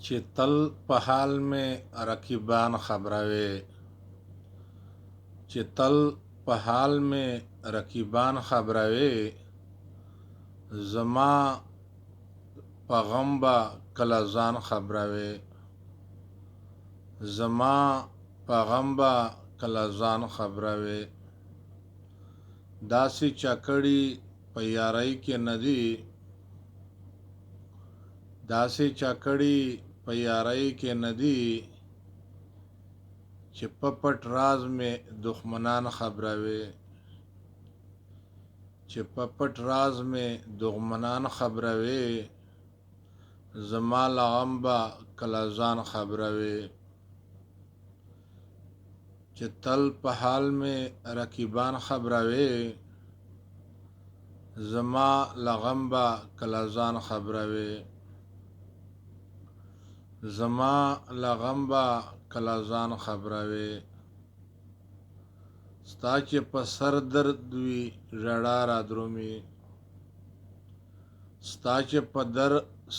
چې تل په حال مې رقیبان خبروي چې تل په حال مې رقیبان خبروي زما په غم به کله ځان خبروي زما په غم به کله ځان خبروي داسې چکړی په یارۍ کې ندی داسې چکړی په یارۍ کې ندی چې په پټ راز مې دښمنان خبروي چې په پټ راز مې دښمنان خبروي زما له غم به کله ځان خبروي چې تل په حال مې رقیبان خبروي زما له غم به کله ځان خبروي زما له غم به کله ځان خبروي ستا چې په سر درد وي ژړا را درومي ستا چې په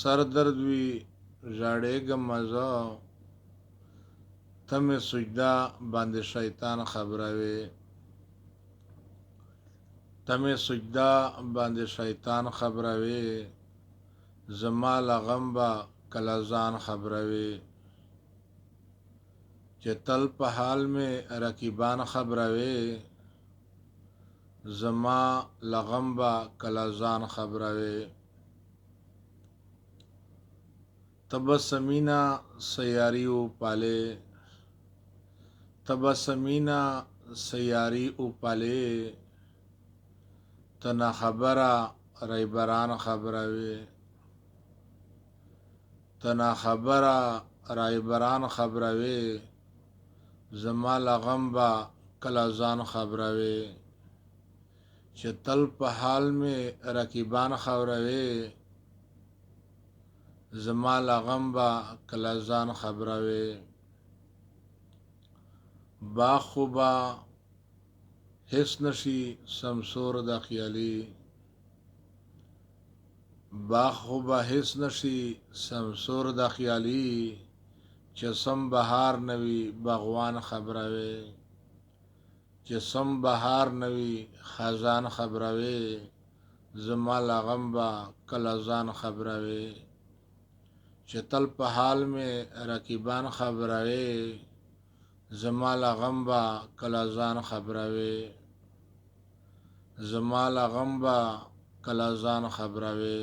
سر درد وي ژړېږم زه ته مې سجده باندې شیطان خبروي ته مې سجده باندې شیطان خبروي زما له غم به کله ځان خبروي چې تل په حال مې رقیبان خبروي زما له غم به کله ځان خبروي ته به سمینه سیاري وپالې ته به سمینه سیاري وپالې ته ناخبره رهبران خبروي ته ناخبره رهبران خبروي زما له غم به کله ځان خبروي چې تل په حال مې رقیبان خبروي زما له غم به کله ځان خبروي باغ خو به هېڅ نشي سمسور د خیالي باغ خو به هېڅ نشي سمسور د خیالي چې سم بهار نوي باغوان خبروي چې سم بهار نوي خزان خبروي زما له غم به کله ځان خبروي چې تل په حال مې رقیبان خبروي زما له غم به کله ځان خبروي زما له غم به کله ځان خبروي